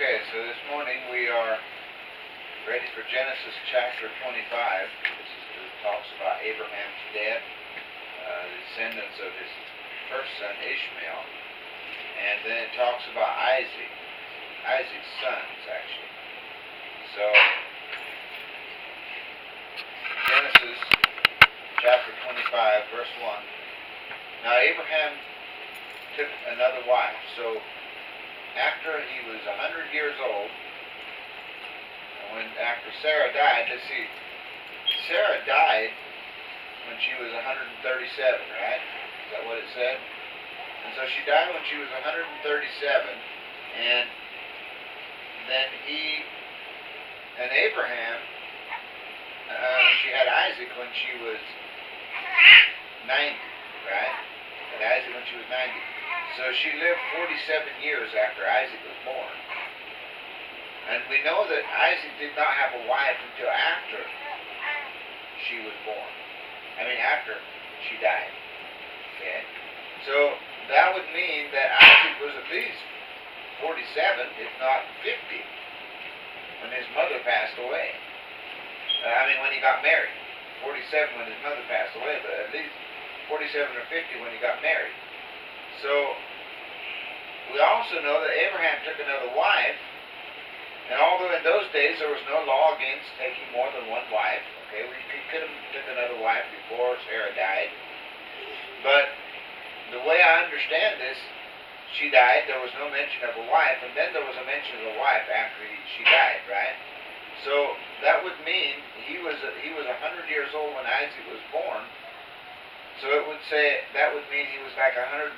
Okay, so this morning we are ready for Genesis chapter 25. It talks about Abraham's death, the descendants of his first son Ishmael, and then it talks about Isaac's sons, actually. So, Genesis chapter 25, verse 1. Now Abraham took another wife. So, after he was 100 years old, and after Sarah died, let's see, Sarah died when she was 137, right? Is that what it said? And so she died when she was 137, and then Abraham, she had Isaac when she was 90, right? Had Isaac when she was 90. So she lived 47 years after Isaac was born. And we know that Isaac did not have a wife until after she was born. After she died. Okay? So that would mean that Isaac was at least 47, if not 50, when his mother passed away. When he got married. 47 when his mother passed away, but at least 47 or 50 when he got married. So, we also know that Abraham took another wife, and although in those days there was no law against taking more than one wife, okay, he could have took another wife before Sarah died, but the way I understand this, she died, there was no mention of a wife, and then there was a mention of a wife after she died, right? So, that would mean he was 100 years old when Isaac was born. So it would say, that would mean he was like 147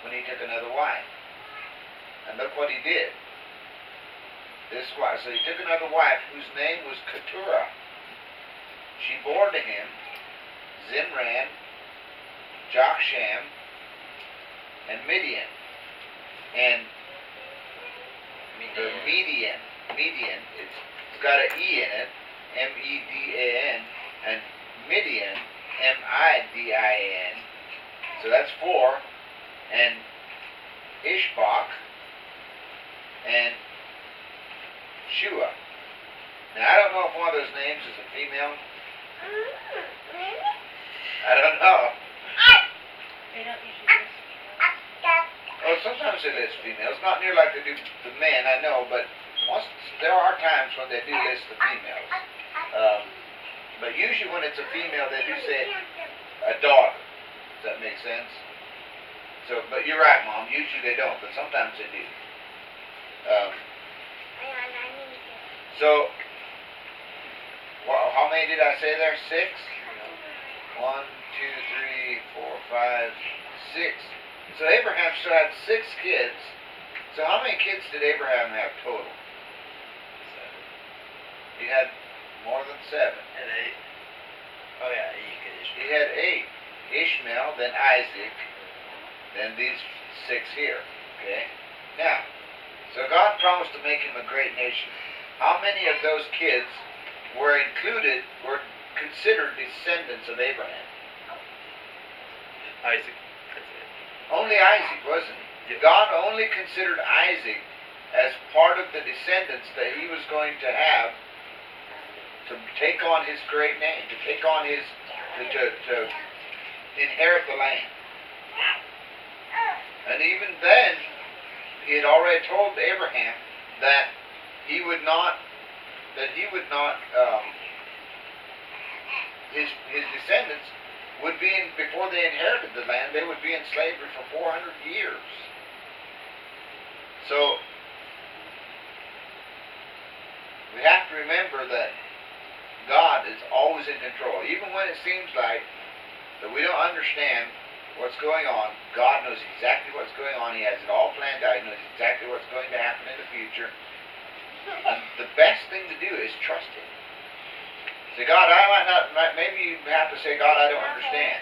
when he took another wife. And look what he did. This wife, so he took another wife whose name was Keturah. She bore to him Zimran, Jokshan, and Midian. And the Median, it's got an E in it, M-E-D-A-N, and Midian, M-I-D-I-A-N, so that's 4, and Ishbak, and Shua. Now, I don't know if one of those names is a female. I don't know. They don't usually list females. Oh, sometimes they list females, not near like they do the men, I know, but there are times when they do list the females. But usually when it's a female, they do say a daughter. Does that make sense? So, but you're right, Mom. Usually they don't, but sometimes they do. So, how many did I say there? 6? 1, 2, 3, 4, 5, 6. So Abraham still had 6 kids. So how many kids did Abraham have total? 7. He had more than 7. And 8. Oh yeah, He had 8. Ishmael, then Isaac, then these 6 here. Okay? Now, so God promised to make him a great nation. How many of those kids were considered descendants of Abraham? Isaac. Only Isaac, wasn't it? God only considered Isaac as part of the descendants that he was going to have to take on his great name, to take on his, to inherit the land. And even then, he had already told Abraham that his descendants would be before they inherited the land, they would be in slavery for 400 years. So, we have to remember that God is always in control. Even when it seems like that we don't understand what's going on, God knows exactly what's going on. He has it all planned out. He knows exactly what's going to happen in the future. And the best thing to do is trust Him. Say, God, I might not, maybe you have to say, God, I don't understand.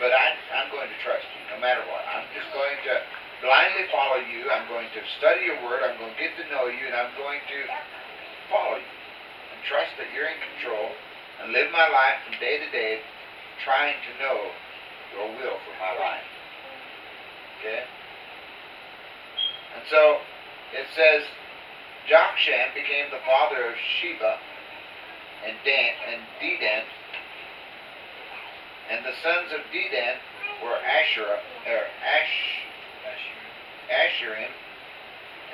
But I'm going to trust you no matter what. I'm just going to blindly follow you. I'm going to study your word. I'm going to get to know you. And I'm going to follow you. Trust that you're in control and live my life from day to day trying to know your will for my life. Okay? And so it says Jokshan became the father of Sheba and Dedan, and the sons of Dedan were Asherim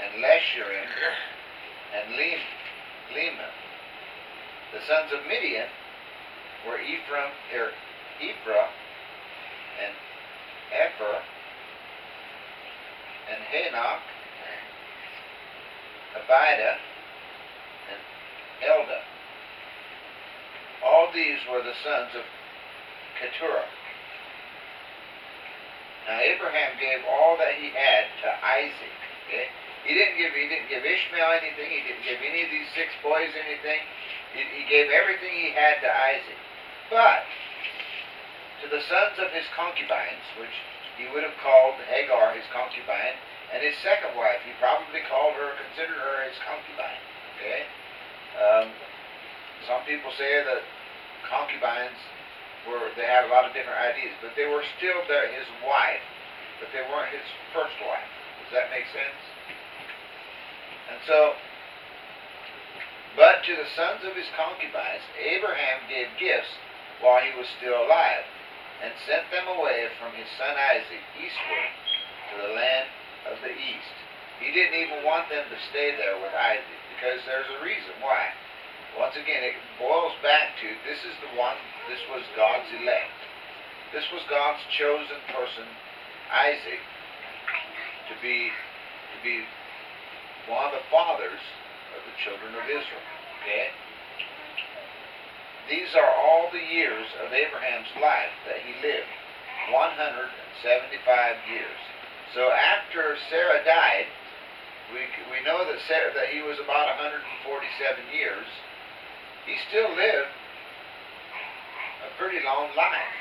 and Lesherim and Lema. The sons of Midian were Ephraim and Epher and Hanok, Abida and Elda. All these were the sons of Keturah. Now Abraham gave all that he had to Isaac. Okay? He didn't give Ishmael anything. He didn't give any of these 6 boys anything. He gave everything he had to Isaac. But to the sons of his concubines, which he would have called Hagar his concubine, and his second wife, he probably considered her his concubine. Okay? Some people say that concubines they had a lot of different ideas, but they were still his wife, but they weren't his first wife. Does that make sense? And so, but to the sons of his concubines, Abraham gave gifts while he was still alive, and sent them away from his son Isaac eastward to the land of the east. He didn't even want them to stay there with Isaac, because there's a reason why. Once again, it boils back to this was God's elect. This was God's chosen person, Isaac, to be one of the fathers of the children of Israel. Okay? These are all the years of Abraham's life that he lived, 175 years. So after Sarah died, we know that he was about 147 years. He still lived a pretty long life,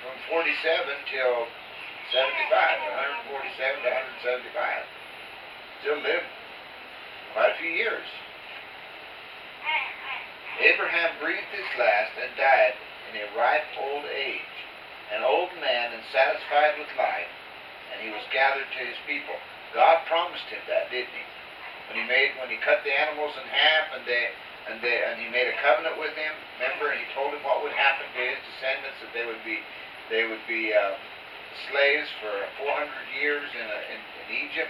from 47 till 75, 147 to 175. Still lived quite a few years. Abraham breathed his last and died in a ripe old age, an old man and satisfied with life, and he was gathered to his people. God promised him that, didn't he? When he cut the animals in half and he made a covenant with him, remember, and he told him what would happen to his descendants, that they would be slaves for 400 years in Egypt.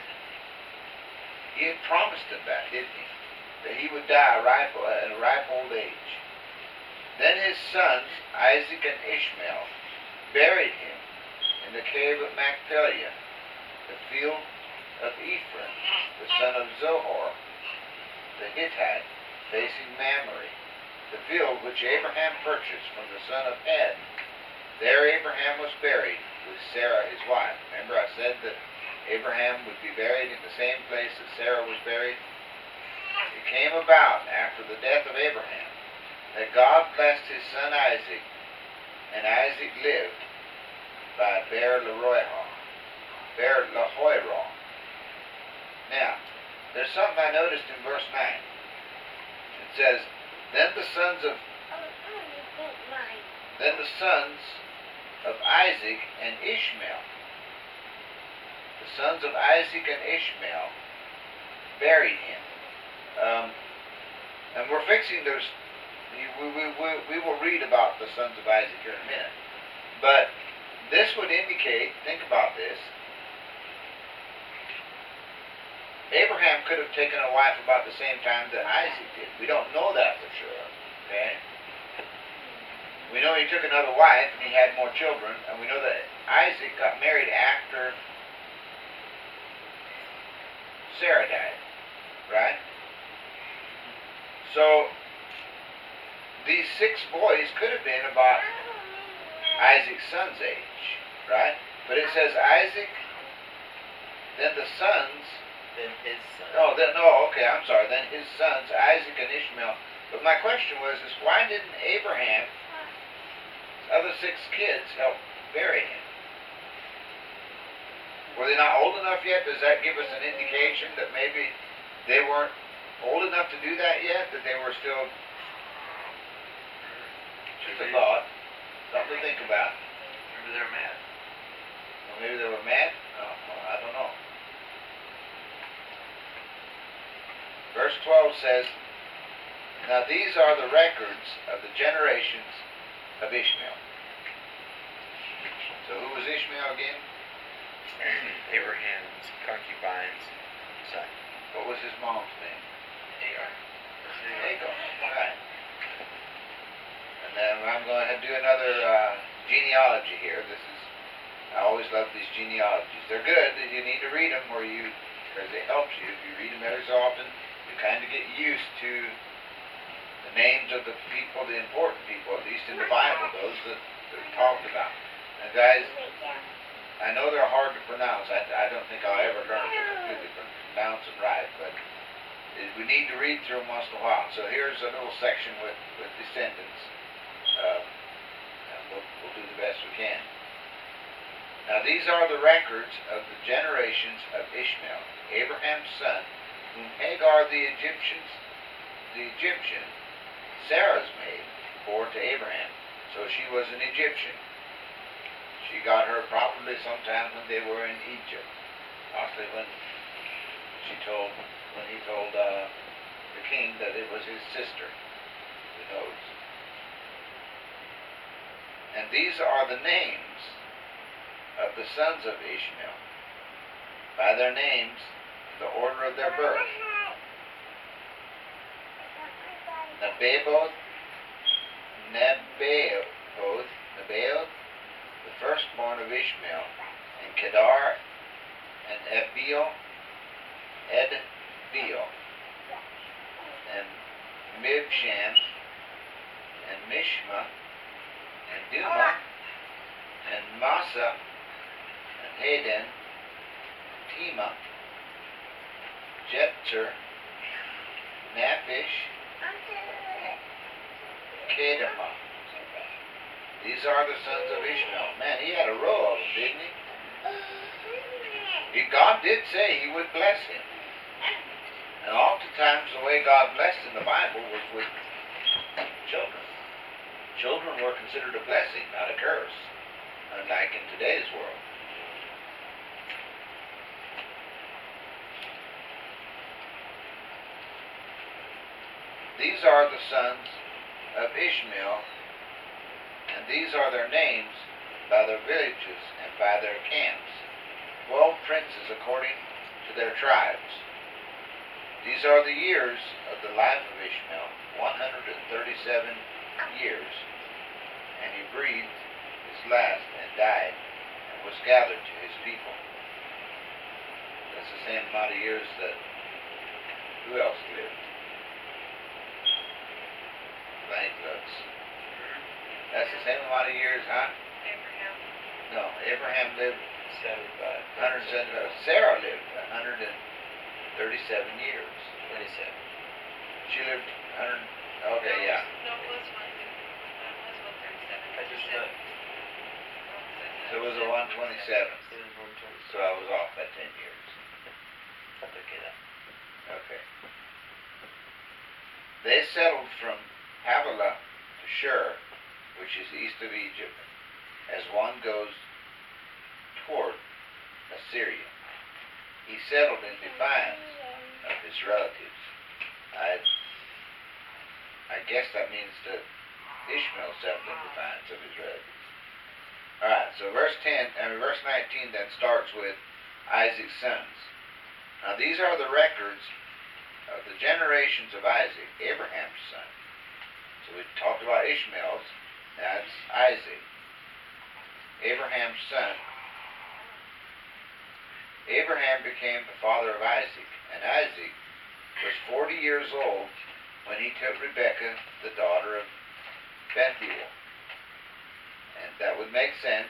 He had promised him that, didn't he? That he would die at a ripe old age. Then his sons, Isaac and Ishmael, buried him in the cave of Machpelah, the field of Ephraim, the son of Zohar, the Hittite, facing Mamre, the field which Abraham purchased from the son of Ed. There Abraham was buried with Sarah his wife. Remember I said that Abraham would be buried in the same place that Sarah was buried? It came about after the death of Abraham that God blessed his son Isaac, and Isaac lived by Beer Lahoirah. Now, there's something I noticed in verse 9. It says, Then the sons of Isaac and Ishmael, the sons of Isaac and Ishmael buried him. And we're fixing those. We will read about the sons of Isaac here in a minute. But this would indicate, think about this, Abraham could have taken a wife about the same time that Isaac did. We don't know that for sure. Okay? We know he took another wife and he had more children, and we know that Isaac got married after Sarah died. Right? So these 6 boys could have been about Isaac's son's age. Right? But it says Isaac, then the sons, Then his son. Okay, I'm sorry. Then his sons, Isaac and Ishmael. But my question was, why didn't Abraham's other 6 kids help bury him? Were they not old enough yet? Does that give us an indication that maybe they weren't old enough to do that yet? That they were still... Just a thought. Something to think about. Maybe they're mad. Well, maybe they were mad? Oh, well, I don't know. verse 12 says, now these are the records of the generations of Ishmael. So who was Ishmael again? Abraham's concubine's son. What was his mom's name? Hagar. Hagar. Right. And then I'm going to do another genealogy here. I always love these genealogies. They're good. You need to read them because it helps you. If you read them every so often, you kind of get used to the names of the people, the important people, at least in the Bible, those that are talked about. Now, guys, I know they're hard to pronounce. I don't think I'll ever learn to completely pronounce them right, but we need to read through them once in a while. So here's a little section with descendants, and we'll do the best we can. Now these are the records of the generations of Ishmael, Abraham's son, whom Hagar the Egyptian, Sarah's maid, bore to Abraham. So she was an Egyptian. She got her probably sometime when they were in Egypt. Possibly when he told the king that it was his sister. Who knows? And these are the names of the sons of Ishmael, by their names, the order of their birth. Nebaioth, the firstborn of Ishmael, and Kedar, and Edbeel, and Mibsham, and Mishma, and Duma, and Massa, and Haden, Tema, Jetzer, Naphish, Kedemah. These are the sons of Ishmael. Man, he had a row of them, didn't he? God did say he would bless him. And oftentimes the way God blessed in the Bible was with children. Children were considered a blessing, not a curse, unlike in today's world. These are the sons of Ishmael, and these are their names by their villages and by their camps, 12 princes according to their tribes. These are the years of the life of Ishmael, 137 years, and he breathed his last and died, and was gathered to his people. That's the same amount of years that, who else lived? Blank looks. That's the same amount of years, huh? Abraham. No, Abraham lived 75. 107. Sarah lived 137 years. 27. She lived 100. Okay, yeah. No, it was 137. I just looked. So it was a 127. It was 127. So I was off by 10 years. I'll look it up. Okay. They settled from Havilah to Shur, which is east of Egypt, as one goes toward Assyria. He settled in defiance of his relatives. I guess that means that Ishmael settled in defiance of his relatives. Alright, so verse 19 then starts with Isaac's sons. Now these are the records of the generations of Isaac, Abraham's son. So we talked about Ishmael's, that's Isaac, Abraham's son. Abraham became the father of Isaac, and Isaac was 40 years old when he took Rebekah, the daughter of Bethuel. And that would make sense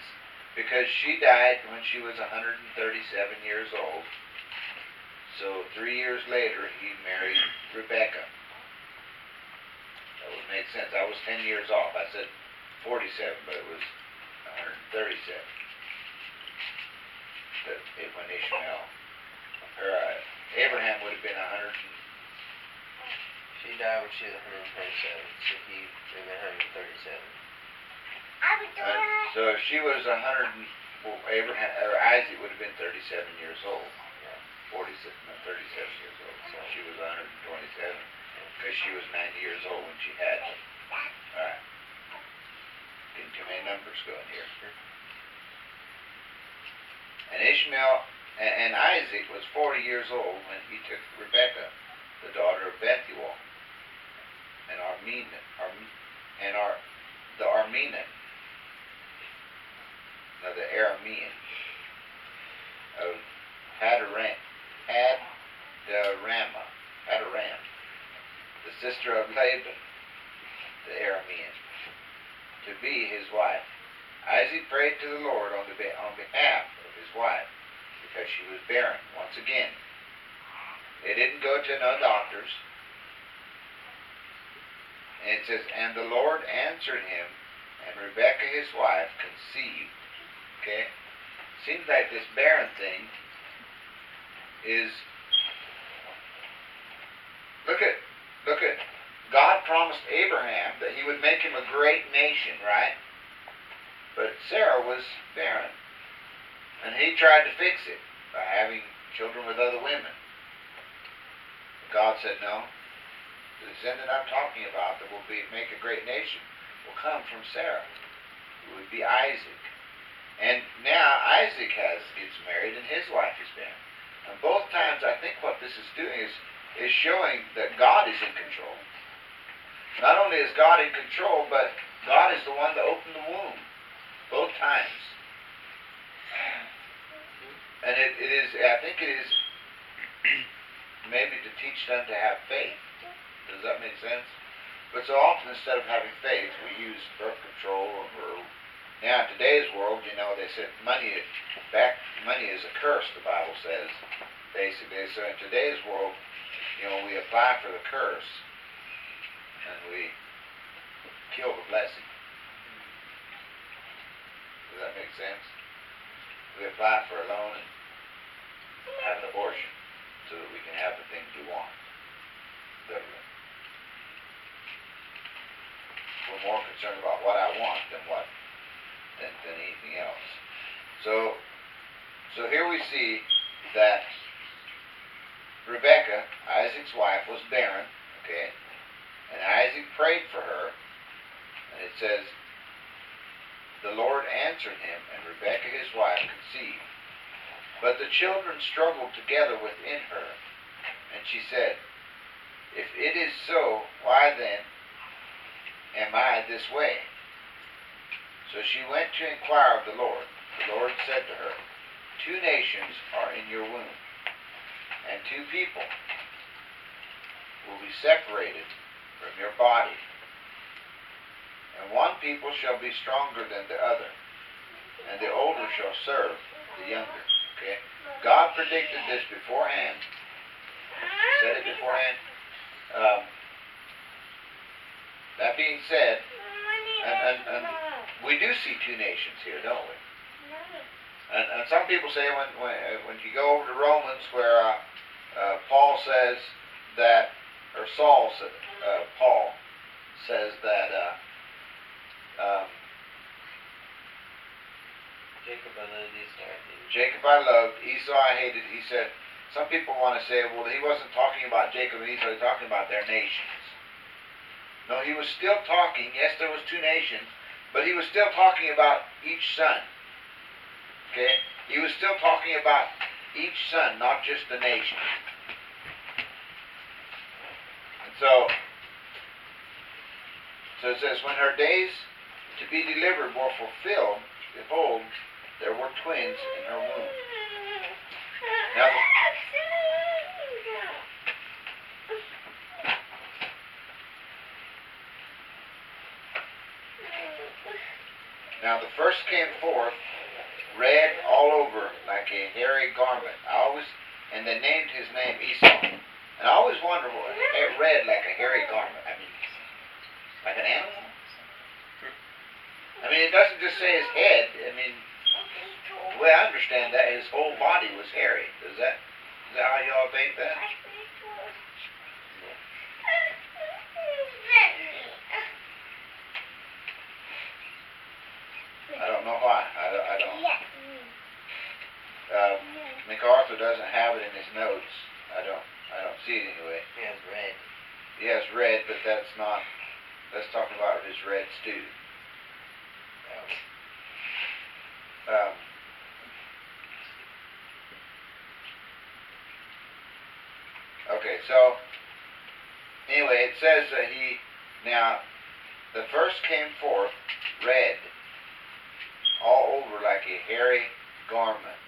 because she died when she was 137 years old. So 3 years later, he married Rebekah. That would make sense. I was 10 years off. I said 47, but it was 137. But when Abraham would have been 100. She died when she was 127, so he would have been 137. So if she was 100, Isaac would have been 37 years old. Yeah, 47. 37 years old. So she was 127 because she was 90 years old when she had it. All right. Getting too many numbers going here. And Ishmael and Isaac was 40 years old when he took Rebekah, the daughter of Bethuel, and the Aramean of Hadaram, the sister of Laban, the Aramean, to be his wife. Isaac prayed to the Lord on behalf of his wife because she was barren. Once again, they didn't go to no doctors. And it says, and the Lord answered him, and Rebekah his wife conceived. Okay? Seems like this barren thing is, look at, God promised Abraham that he would make him a great nation, right? But Sarah was barren. And he tried to fix it by having children with other women. God said, no. The descendant I'm talking about that will make a great nation will come from Sarah, who would be Isaac. And now Isaac gets married and his wife is barren. And both times I think what this is doing is showing that God is in control. Not only is God in control, but God is the one that opened the womb. Both times. And I think it is maybe to teach them to have faith. Does that make sense? But so often instead of having faith, we use birth control or now in today's world, they said money is a curse, the Bible says, basically. So in today's world, we apply for the curse and we kill the blessing. Does that make sense? We apply for a loan and have an abortion so that we can have the things we want. Literally. We're more concerned about what I want than anything else. So here we see that Rebekah, Isaac's wife, was barren, okay? And Isaac prayed for her, and it says, the Lord answered him, and Rebekah his wife conceived. But the children struggled together within her, and she said, if it is so, why then am I this way? So she went to inquire of the Lord. The Lord said to her, 2 nations are in your womb, and 2 people will be separated from your body. And one people shall be stronger than the other, and the older shall serve the younger. Okay? God predicted this beforehand. Said it beforehand. That being said, and we do see 2 nations here, don't we? And some people say when you go over to Romans where Paul says that, or Paul says that Jacob I loved, Esau I hated. He said, some people want to say, well, he wasn't talking about Jacob and Esau, he was talking about their nations. No, he was still talking, yes, there was 2 nations, but he was still talking about each son. Okay? He was still talking about each son, not just the nation. And so it says, when her days to be delivered were fulfilled, behold, there were twins in her womb. Now the first came forth red all over like a hairy garment. And they named his name Esau. And I always wonder what red like a hairy garment. I mean, like an animal? I mean, it doesn't just say his head. I mean, the way I understand that, his whole body was hairy. Is that how y'all think that? I don't know why. I don't. MacArthur doesn't have it in his notes. I don't see it anyway. He has red. He has red, but that's not. Let's talk about his red stew. Oh. Okay, so anyway, it says that the first came forth red, all over like a hairy garment,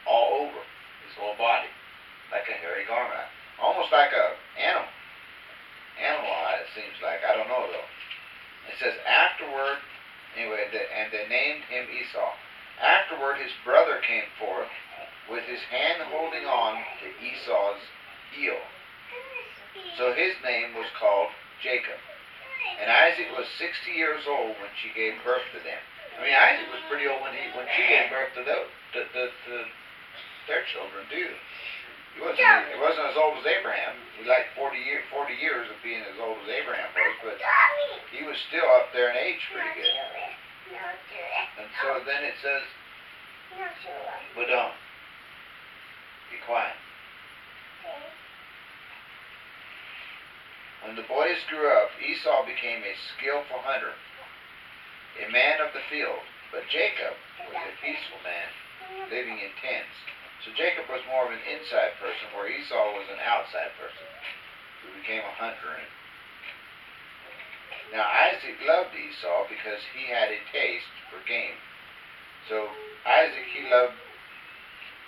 all over his whole body, like a hairy garment, almost like a animal eye, it seems like. I don't know though. It says afterward, anyway, and they named him Esau. Afterward, his brother came forth with his hand holding on to Esau's heel. So his name was called Jacob. And Isaac was 60 years old when she gave birth to them. I mean, Isaac was pretty old when she gave birth to their children too. He wasn't as old as Abraham. He like 40 years of being as old as Abraham was, but he was still up there in age pretty good. And so then it says, but don't. Be quiet. When the boys grew up, Esau became a skillful hunter, a man of the field, but Jacob was a peaceful man, living in tents. So Jacob was more of an inside person, where Esau was an outside person, who became a hunter. Now Isaac loved Esau because he had a taste for game. So Isaac, he loved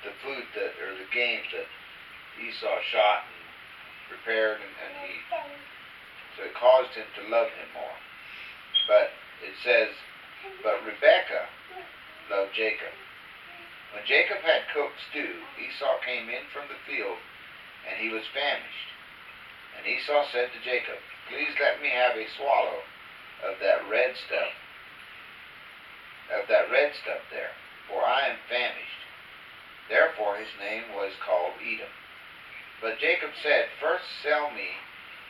the food or the game that Esau shot and prepared, and so it caused him to love him more. But it says, but Rebekah loved Jacob. When Jacob had cooked stew, Esau came in from the field, and he was famished. And Esau said to Jacob, please let me have a swallow of that red stuff there, for I am famished. Therefore his name was called Edom. But Jacob said, first sell me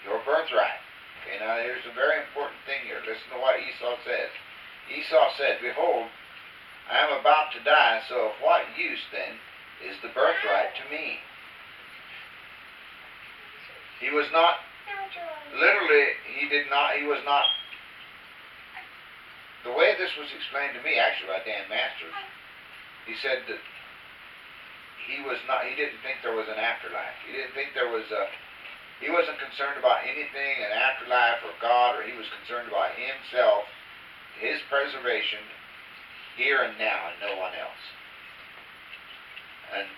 your birthright. Okay, now here's a very important thing here. Listen to what Esau says. Esau said, behold, I am about to die, so of what use then is the birthright to me? He was not, literally, he was not, the way this was explained to me, actually by Dan Masters, he said that he didn't think there was an afterlife. He didn't think there was he wasn't concerned about anything, an afterlife or God, or he was concerned about himself, his preservation, here and now, and no one else. And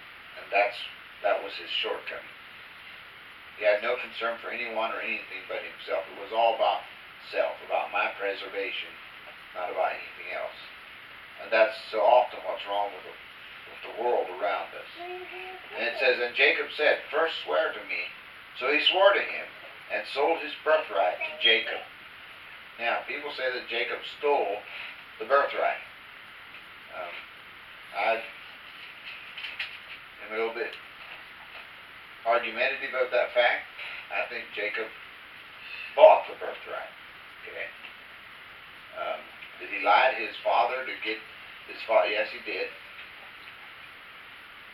that was his shortcoming. He had no concern for anyone or anything but himself. It was all about self, about my preservation, not about anything else. And that's so often what's wrong with the world around us. And it says, and Jacob said, first swear to me. So he swore to him and sold his birthright to Jacob. Now, people say that Jacob stole the birthright. I am a little bit argumentative of that fact. I think Jacob bought the birthright. Okay. Did he lie to his father to get his father? Yes, he did.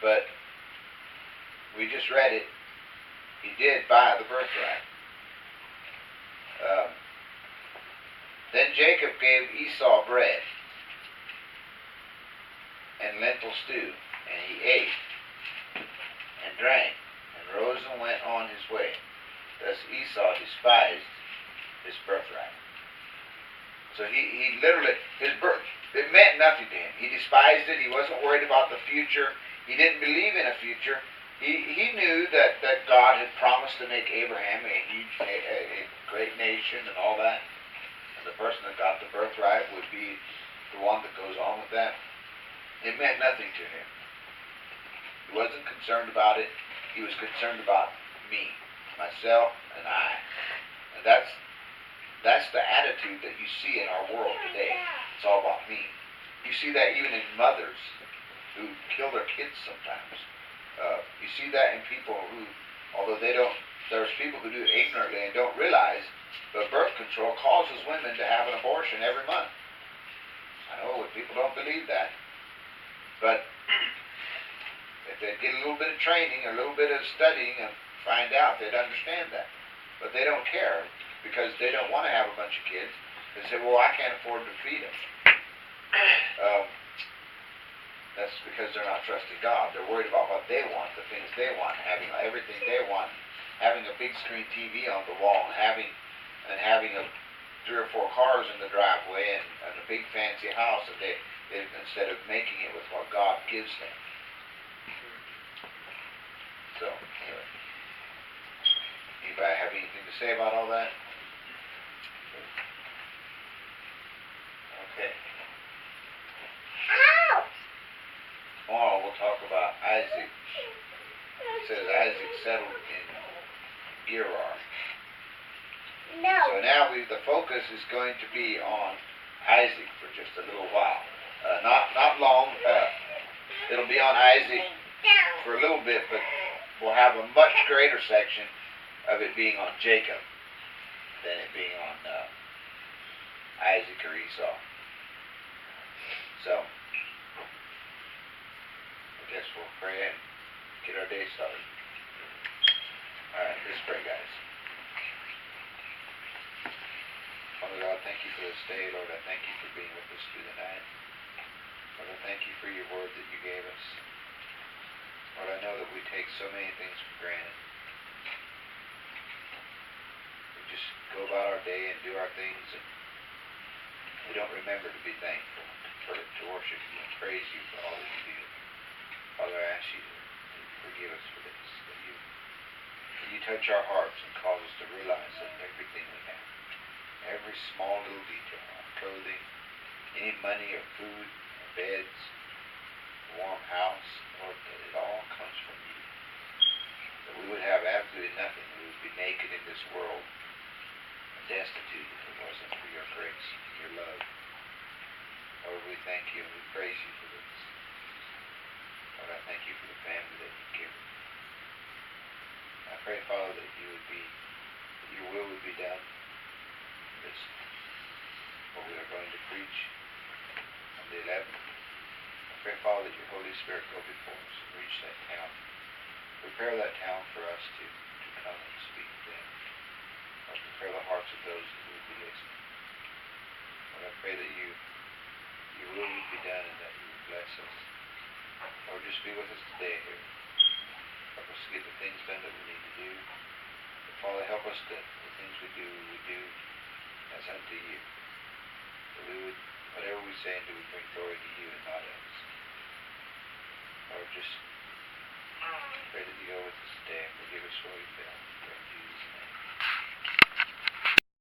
But we just read it. He did buy the birthright. Then Jacob gave Esau bread and lentil stew, and he ate and drank and rose and went on his way. Thus Esau despised his birthright. So he literally, it meant nothing to him. He despised it. He wasn't worried about the future. He didn't believe in a future. He knew that God had promised to make Abraham a great nation and all that. And the person that got the birthright would be the one that goes on with that. It meant nothing to him. He wasn't concerned about it. He was concerned about me, myself, and I. And that's the attitude that you see in our world today. It's all about me. You see that even in mothers who kill their kids sometimes. You see that in people who, although there's people who do it ignorantly and don't realize, but birth control causes women to have an abortion every month. I know people don't believe that. But if they'd get a little bit of training, a little bit of studying, and find out, they'd understand that. But they don't care because they don't want to have a bunch of kids. They say, well, I can't afford to feed them. That's because they're not trusting God. They're worried about what they want, the things they want, having everything they want, having a big screen TV on the wall, and having 3 or 4 cars in the driveway, and a big fancy house, and they instead of making it with what God gives them. So, anyway. Anybody have anything to say about all that? Okay. Tomorrow we'll talk about Isaac. It says Isaac settled in Gerar. No. So now the focus is going to be on Isaac for just a little while. Not long. It'll be on Isaac for a little bit, but we'll have a much greater section of it being on Jacob than it being on Isaac or Esau. So, I guess we'll pray and get our day started. Alright, let's pray, guys. Father God, thank you for this day. Lord, I thank you for being with us through the night. Lord, I thank you for your word that you gave us. Lord, I know that we take so many things for granted. We just go about our day and do our things, and we don't remember to be thankful, to worship you and praise you for all that you do. Father, I ask you to forgive us for this, that you touch our hearts and cause us to realize that everything we have, every small little detail, our clothing, any money or food, or beds, a warm house, Lord, that it all comes from you. That we would have absolutely nothing. We would be naked in this world and destitute if it wasn't for your grace and your love. Lord, we thank you and we praise you for this. Lord, I thank you for the family that you've given. I pray, Father, that your will would be done. This, what we are going to preach on the 11th. I pray, Father, that your Holy Spirit go before us and reach that town. Prepare that town for us to come and speak to them. Lord, prepare the hearts of those who will be listening. Lord, I pray that your will would be done and that you would bless us. Lord, just be with us today here. Help us to get the things done that we need to do. But Father, help us that the things we do as unto you. That we would, whatever we say and do, we bring glory to you and not us. Lord, just